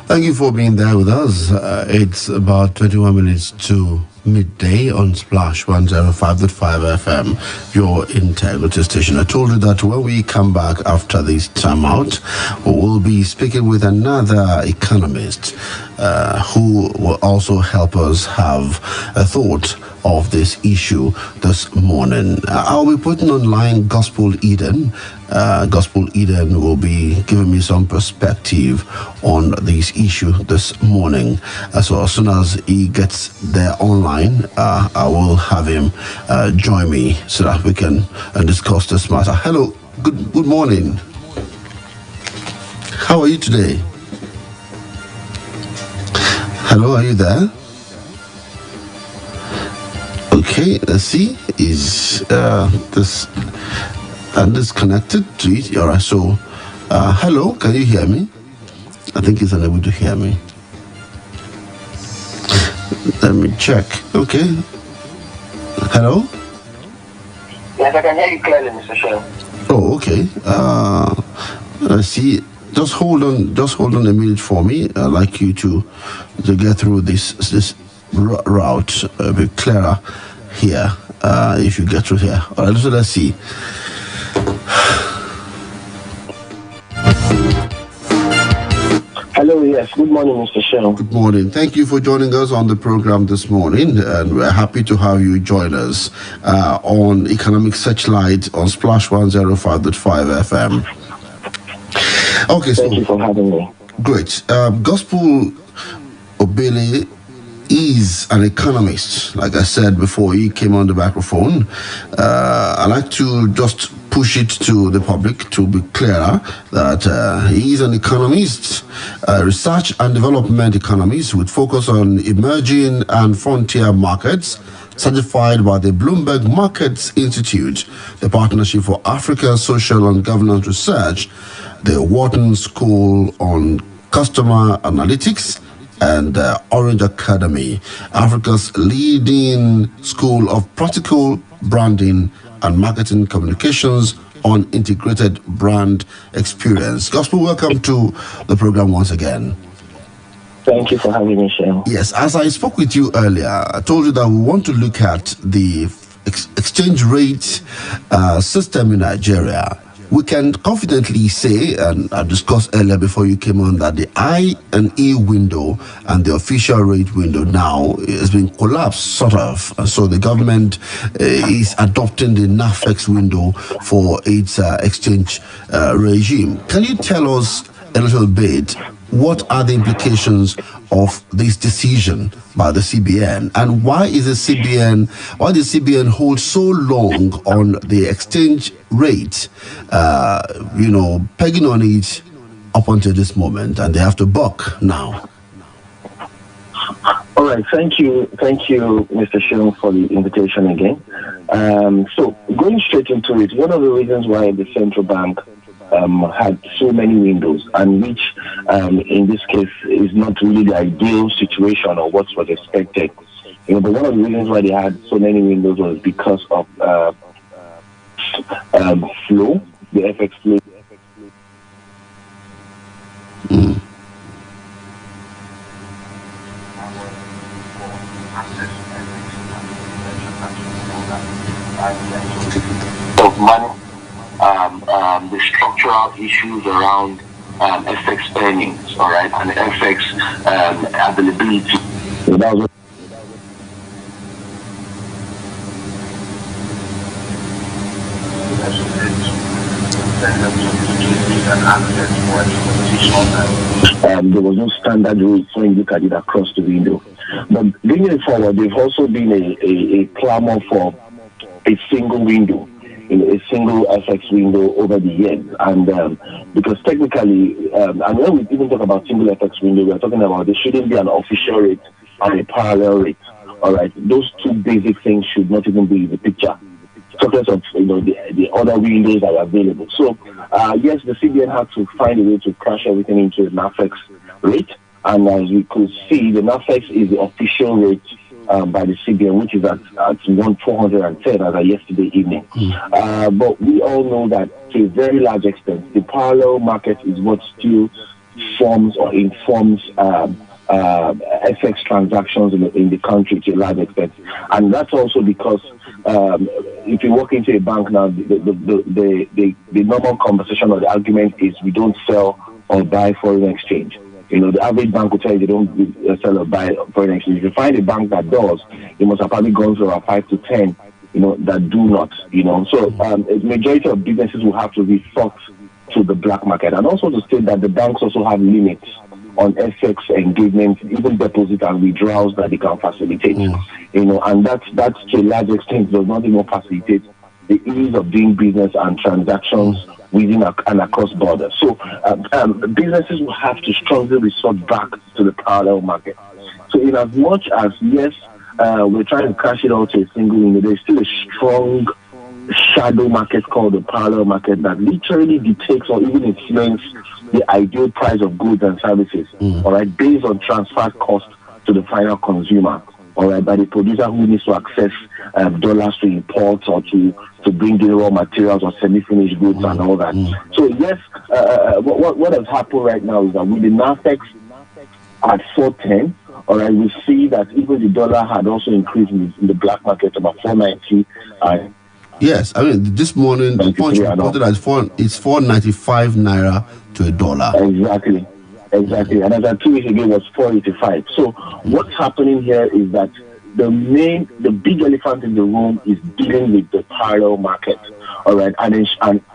Thank you for being there with us. It's about 21 minutes to midday on Splash 105.5 FM, your integrity station. I told you that when we come back after this time out, we'll be speaking with another economist who will also help us have a thought of this issue this morning. I'll be putting online Gospel Eden. Gospel Eden will be giving me some perspective on this issue this morning. So as soon as he gets there online, I will have him join me so that we can discuss this matter. Hello, good morning. How are you today? Hello, are you there? Okay, let's see. Is this disconnected to it? All right. So, hello, can you hear me? I think he's unable to hear me. Let me check. Okay. Hello. Yes, I can hear you clearly, Mr. Shell. Oh, okay. Let's see. Just hold on a minute for me. I'd like you to get through this route a bit clearer here. If you get through here. All right. So let's see. Hello, yes. Good morning, Mr. Shell. Good morning. Thank you for joining us on the program this morning, and we're happy to have you join us on Economic Searchlight on Splash 105.5 FM. Okay, Thank you for having me. Great. Gospel Obele is an economist. Like I said before he came on the microphone, I like to just push it to the public to be clearer that he is an economist, research and development economist with focus on emerging and frontier markets, certified by the Bloomberg Markets Institute, the Partnership for African Social and Governance Research, the Wharton School on Customer Analytics, and Orange Academy, Africa's leading school of practical branding and marketing communications on integrated brand experience. Gospel, welcome to the program once again. Thank you for having me, Shell. Yes, as I spoke with you earlier, I told you that we want to look at the exchange rate system in Nigeria. We can confidently say, and I discussed earlier before you came on, that the I&E window and the official rate window now has been collapsed, sort of. And so the government is adopting the NAFEX window for its exchange regime. Can you tell us a little bit, what are the implications of this decision by the CBN, and why does the CBN hold so long on the exchange rate, pegging on it up until this moment, and they have to buck now? All right, thank you, Mr. Shell, for the invitation again. So going straight into it, one of the reasons why the central bank had so many windows, and which in this case is not really the ideal situation or what was expected. But one of the reasons why they had so many windows was because of flow, the FX flow. Of money, the structural issues around FX earnings, all right, and FX availability. So that was there was no standard rate when you look at it across the window. But bringing it forward, there's also been a clamor for a single window, a single FX window over the years. And because technically, and when we even talk about single FX window, we're talking about there shouldn't be an official rate and a parallel rate. All right, those two basic things should not even be in the picture. Talking of the other windows that are available. So yes, the CBN had to find a way to crash everything into the NAFEX rate, and as we could see, the NAFEX is the official rate by the CBN, which is at 410 as of yesterday evening. But we all know that to a very large extent, the parallel market is what still forms or informs FX transactions in the country to a large extent, and that's also because if you walk into a bank now, the normal conversation or the argument is we don't sell or buy foreign exchange. The average bank will tell you they don't sell or buy foreign exchange. If you find a bank that does, you must have probably gone through 5 to 10, that do not. So a majority of businesses will have to resort to the black market, and also to state that the banks also have limits on FX engagement, even deposit and withdrawals that they can facilitate. And that's to a large extent does not even facilitate the ease of doing business and transactions within and across borders. So businesses will have to strongly resort back to the parallel market. So in as much as, yes, we're trying to crash it all to a single window, there's still a strong shadow market called the parallel market that literally dictates or even influence the ideal price of goods and services, all right, based on transfer cost to the final consumer, all right, by the producer who needs to access dollars to import or to bring in raw materials or semi-finished goods and all that. So yes, what has happened right now is that with the NAFEX at 410, all right, we see that even the dollar had also increased in the black market about 490. Yes, I mean this morning the Punch reported that it's 495 naira to a dollar. Exactly. And as I 2 weeks ago, it was 485. So what's happening here is that the big elephant in the room is dealing with the parallel market. All right, and as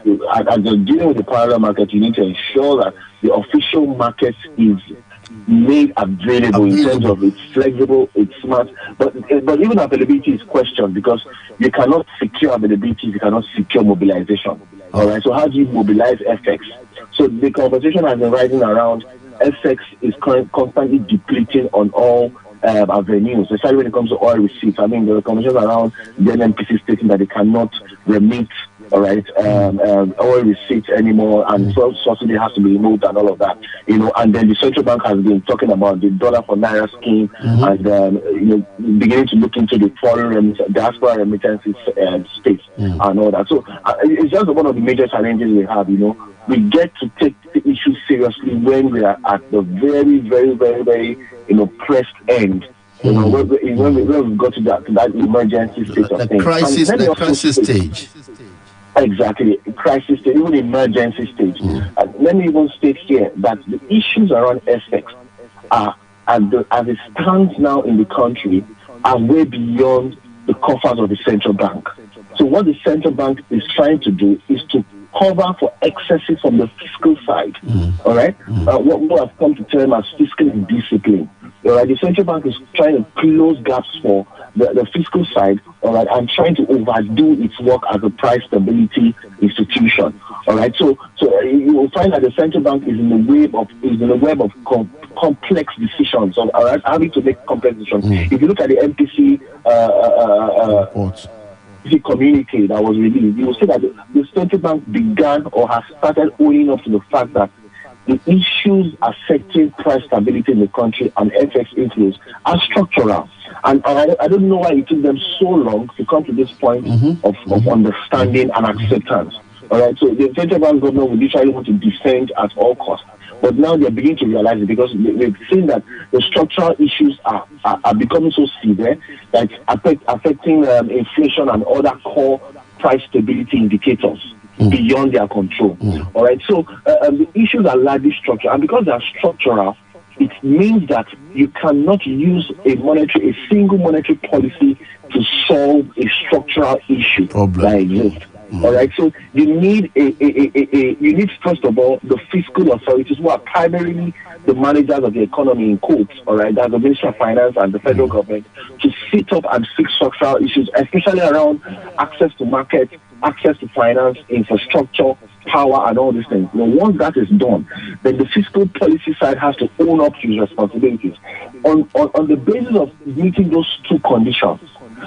you're dealing with the parallel market, you need to ensure that the official market is made available in terms of it's flexible, it's smart, but even availability is questioned because you cannot secure availability, you cannot secure mobilization. All right, so how do you mobilize FX? So the conversation has been rising around FX is constantly depleting on all avenues, especially when it comes to oil receipts. I mean, there are conversations around the NNPC stating that they cannot remit, all right, oil receipts anymore, and so subsidy has to be removed and all of that, and then the central bank has been talking about the dollar for naira scheme, and beginning to look into the foreign diaspora remittances space and all that. So it's just one of the major challenges we have. We get to take the issue seriously when we are at the very, very, very, very pressed end. When we've got to that emergency state of things. The crisis stage. Exactly, crisis stage, even emergency stage. Let me even state here that the issues around FX are, as it stands now in the country, are way beyond the coffers of the central bank. So what the central bank is trying to do is to cover for excesses from the fiscal side. All right, what we have come to term as fiscal discipline. All right, the central bank is trying to close gaps for the fiscal side, all right, and trying to overdo its work as a price stability institution. All right, so you will find that the central bank is in the web of complex decisions. So, all right, having to make complex decisions. If you look at the MPC reports. communique that was released, you will see that the central bank began or has started owning up to the fact that the issues affecting price stability in the country and FX inflows are structural. And I don't know why it took them so long to come to this point of understanding and acceptance. All right, so the central bank government will literally want to defend at all costs. But now they're beginning to realize it because they've seen that the structural issues are becoming so severe that it's affecting inflation and other core price stability indicators beyond their control. All right, so the issues are largely structural, and because they are structural, it means that you cannot use a single monetary policy to solve a structural issue that exists. All right, so you need you need first of all the fiscal authorities who are primarily the managers of the economy in quotes. All right, that's the Ministry of Finance and the federal government to sit up and fix structural issues, especially around access to market, access to finance, infrastructure, power, and all these things. Once that is done, then the fiscal policy side has to own up to its responsibilities. On the basis of meeting those two conditions,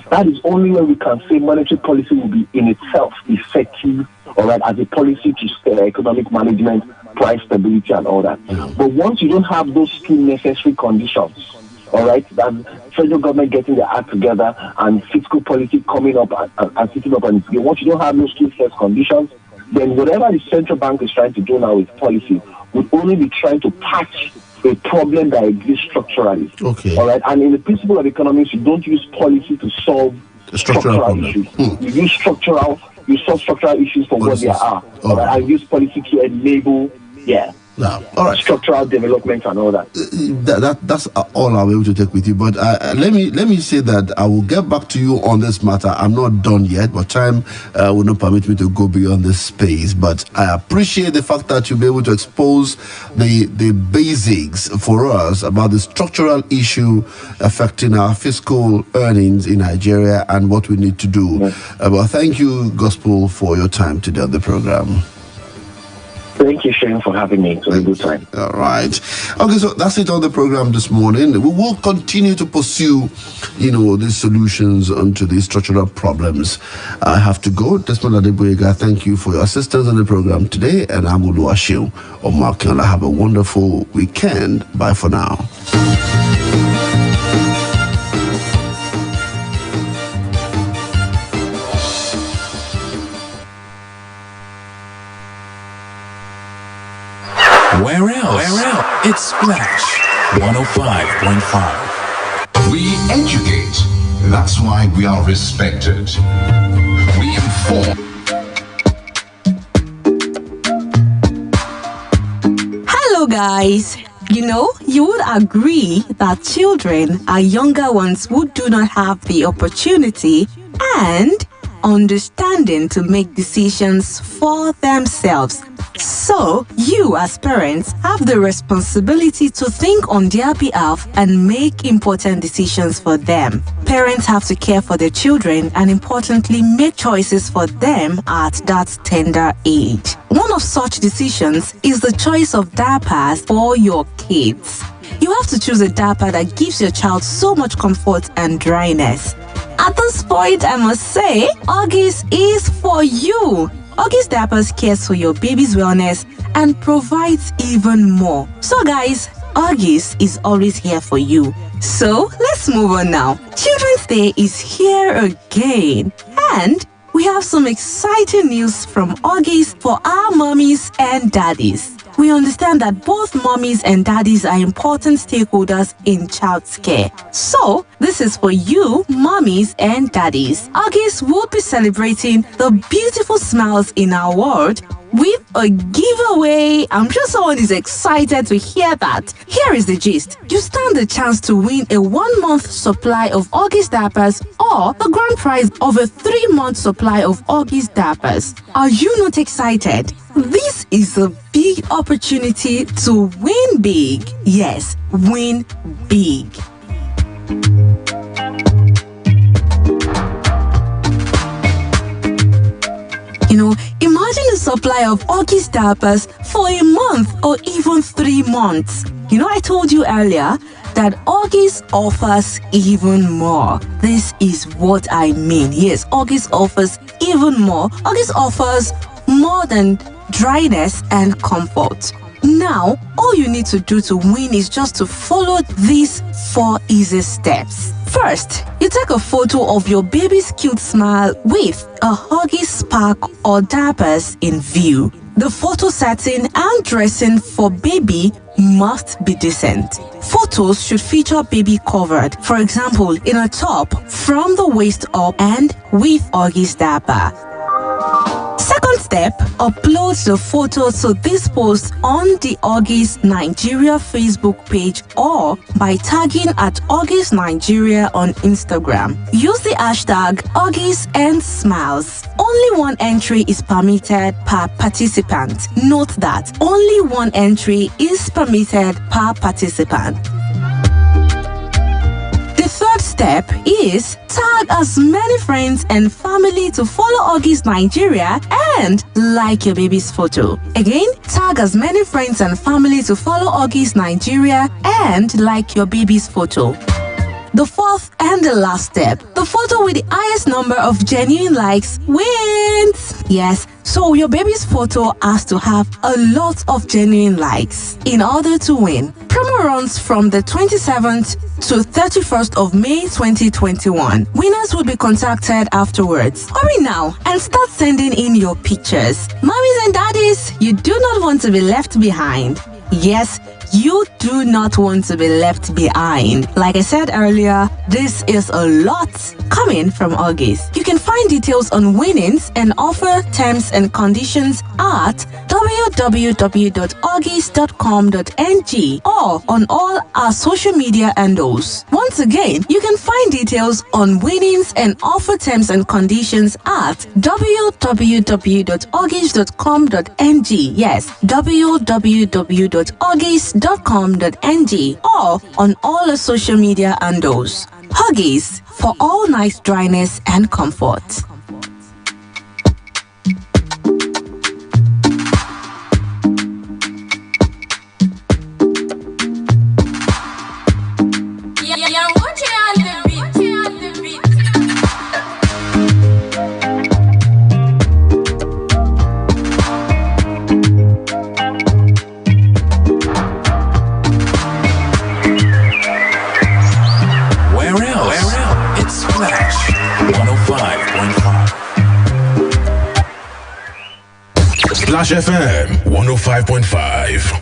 that is only when we can say monetary policy will be in itself effective, all right, as a policy to economic management, price stability, and all that. But once you don't have those two necessary conditions, all right, that federal government getting their act together and fiscal policy coming up and sitting up, and once you don't have those two first conditions, then whatever the central bank is trying to do now with policy would only be trying to patch a problem that exists structurally. Okay. All right. And in the principle of economics, you don't use policy to solve structural issues. You solve structural issues for what they are. All right. And use policy to enable, all right, structural development and all that. That's all I'll be able to take with you. But let me say that I will get back to you on this matter. I'm not done yet, but time will not permit me to go beyond this space. But I appreciate the fact that you'll be able to expose the basics for us about the structural issue affecting our fiscal earnings in Nigeria and what we need to do. But thank you, Gospel, for your time today on the program. Thank you, Shane, for having me. It was a good time. All right. Okay, so that's it on the program this morning. We will continue to pursue, these solutions onto these structural problems. I have to go. Desmond Adeboyega, thank you for your assistance on the program today. And I'm Oluwaseun Omakiola. Have a wonderful weekend. Bye for now. Where else? It's Splash 105.5. We educate. That's why we are respected. We inform. Hello, guys. You would agree that children are younger ones who do not have the opportunity and understanding to make decisions for themselves. So, you as parents have the responsibility to think on their behalf and make important decisions for them. Parents have to care for their children and importantly make choices for them at that tender age. One of such decisions is the choice of diapers for your kids. You have to choose a diaper that gives your child so much comfort and dryness. At this point, I must say, August is for you. August Diapers cares for your baby's wellness and provides even more. So guys, August is always here for you. So let's move on now. Children's Day is here again. And we have some exciting news from August for our mommies and daddies. We understand that both mommies and daddies are important stakeholders in child's care. So, this is for you, mommies and daddies. August will be celebrating the beautiful smiles in our world with a giveaway. I'm sure someone is excited to hear that. Here is the gist. You stand a chance to win a 1-month supply of August diapers or the grand prize of a 3-month supply of August diapers. Are you not excited? This is a big opportunity to win big. Yes, win big. Imagine a supply of August diapers for a month or even 3 months. I told you earlier that August offers even more. This is what I mean. Yes, August offers even more. August offers more than dryness and comfort. Now, all you need to do to win is just to follow these 4 easy steps. First, you take a photo of your baby's cute smile with a Huggies spark or diapers in view. The photo setting and dressing for baby must be decent. Photos should feature baby covered, for example, in a top from the waist up and with Huggies diaper. Second step, upload the photo to this post on the Huggies Nigeria Facebook page or by tagging at Huggies Nigeria on Instagram. Use the hashtag HuggiesAndSmiles. Only 1 entry is permitted per participant. Note that only 1 entry is permitted per participant. The third step is tag as many friends and family to follow Huggies Nigeria and like your baby's photo. Again, tag as many friends and family to follow Huggies Nigeria and like your baby's photo. The fourth and the last step, the photo with the highest number of genuine likes wins. Yes, so your baby's photo has to have a lot of genuine likes in order to win. Promo runs from the 27th to 31st of May 2021. Winners will be contacted afterwards. Hurry now and start sending in your pictures. Mommies and daddies, you do not want to be left behind. Yes, you do not want to be left behind. Like I said earlier, this is a lot coming from Huggies. You can find details on winnings and offer terms and conditions at www.huggies.com.ng or on all our social media handles. Once again, you can find details on winnings and offer terms and conditions at www.huggies.com.ng. Yes, www.huggies.com.ng or on all the social media handles. Huggies, for all nice dryness and comfort. Splash FM 105.5.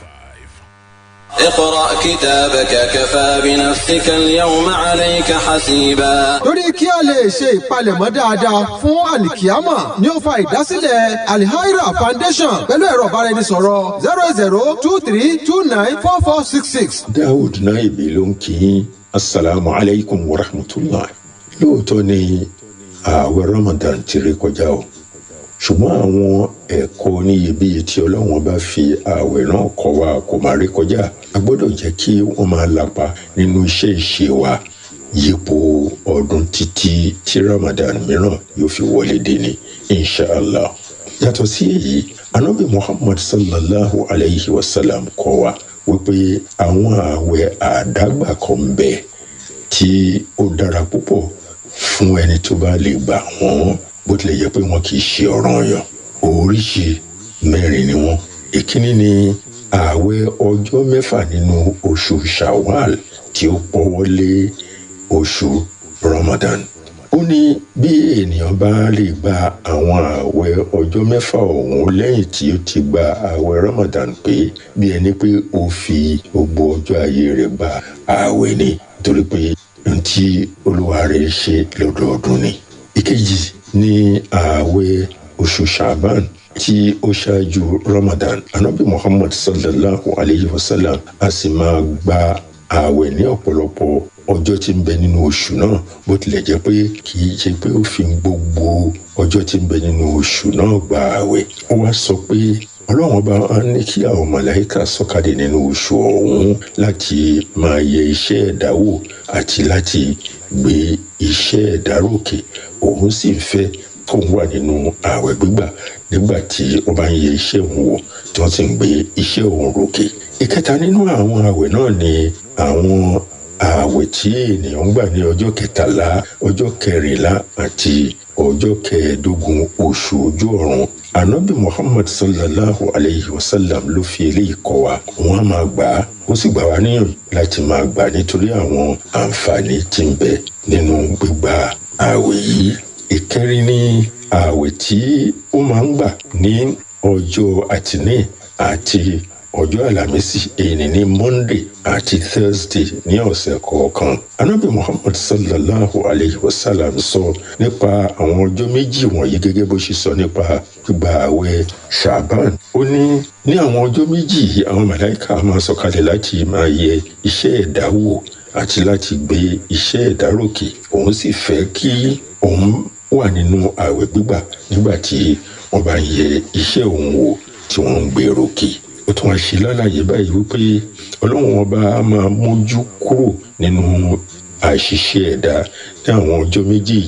اقرأ كتابك كفى بنفسك اليوم عليك حسيبا. Torí kí a lè ṣe ìpalẹ̀mọ́ dáadáa fún àlìkíyámà ni ó fa ìdásílẹ̀ Al-Haira Foundation pẹ̀lú ẹ̀rọ ìbáraẹnisọ̀rọ̀ 0023294466. Daoud Naibi ló ń kí asalaamu alaykum wa rahmatulah. Lóòótọ́ ni ààwẹ̀ Ramadan ti rí kọjá o. Ṣùgbọ́n àwọn ẹ̀kọ́ oníyebíye tí Ọlọ́run bá fi ààwẹ̀ náà kọ́ wa kò máa rí kọjá. A gbọ́dọ̀ jẹ́ kí wọ́n máa lapa nínú iṣẹ́ ìṣe wa yípo ọdún títí tí Ramadan mìíràn yóò fi wọlé dé ní inshallah. Yàtọ̀ sí èyí, Ànábì Muhammad sallallahu alayhi wa sallam kọ́ wa wípé àwọn ààwẹ̀ àdágbà kan ń bẹ tí ó dára púpọ̀ fún ẹni tó bá lè gbà wọ́n. Bó tilẹ̀ jẹ́ pé wọn kì í ṣe ọ̀ranyàn, oríṣi 4 ni wọ́n. Ìkíní ni ààwẹ̀ ọjọ́ 6 nínú oṣù Shawwal tí ó pọ́wọ́lé oṣù Ramadan. Ó ní bí ènìyàn bá lè gba àwọn ààwẹ̀ ọjọ́ 6 ọ̀hún lẹ́yìn tí ó ti gba ààwẹ̀ Ramadan pé bí ẹni pé ó fi gbogbo ọjọ́ ayé rẹ̀ gba ààwẹ̀ ni, torí pé ohun tí Olúwa rẹ̀ ṣe lọ́dọọdún ni. Ìkejì ní ààwẹ̀ oṣù Shaban tí ó ṣáájú Ramadan. Ànábì Muhammad sallallahu alayhi wa sallam a sì máa gba ààwẹ̀ ní ọ̀pọ̀lọpọ̀ ọjọ́ tí ń bẹ nínú oṣù náà, bó tilẹ̀ jẹ́ pé kì í ṣe pé ó fi gbogbo ọjọ́ tí ń bẹ nínú oṣù náà gba ààwẹ̀. Ó wá sọ pé Ọlọ́run ọba á ní kí àwọn màláíkà sọ̀kalẹ̀ nínú oṣù ọ̀hún láti máa yẹ iṣẹ́ ẹ̀dá wò àti láti gbé iṣẹ́ ẹ̀dá rókè. Òun sì ń fẹ́ kóun wà nínú ààwẹ̀ gbígbà nígbà tí ó bá ń yẹ iṣẹ́ òun wò tí wọ́n sì ń gbé iṣẹ́ òun rókè. ìkẹta nínú àwọn ààwẹ̀ náà ni àwọn ààwẹ̀ tí ènìyàn ń gbà ní ọjọ́ kẹtàlá, ọjọ́ kẹrìnlá àti ọjọ́ kẹẹ̀ẹ́dógún oṣù ojú ọ̀run. Ànábì Muhammad sallallahu alayhi wa sallam ló fi eléyìí kọ́ wa. Wọ́n á máa gbà á, ó sì gbà wá níyànjú láti máa gbà nítorí àwọn àǹfààní tí ń bẹ nínú gbígba ààwẹ̀ yìí. ìkẹrin ní ààwẹ̀ tí ó máa ń gbà ní ọjọ́ àtìní àti ọjọ́ àlàmísì, èyí ní Monday àti Thursday ní ọ̀sẹ̀ kọ̀ọ̀kan. Ànábì Muhammad sallallahu alayhi wa sallam sọ nípa àwọn ọjọ́ méjì wọ̀nyí gẹ́gẹ́ bó ṣe sọ nípa gbígba ààwẹ̀ Shaban. Ó ní àwọn ọjọ́ méjì yìí àwọn màláíkà máa sọ̀kalẹ̀ láti máa yẹ iṣẹ́ ẹ̀dá wò àti láti gbé iṣẹ́ ẹ̀dá rókè. Òun sì fẹ́ kí òun wà nínú ààwẹ̀ gbígbà nígbà tí wọ́n bá ń yẹ iṣẹ́ òun wò tí wọ́n ń gbé rókè. Ó tún wá ṣe lálàyé báyìí wípé Ọlọ́run ọba á máa mójú kúrò nínú àṣìṣe ẹ̀dá ní àwọn ọjọ́ méjì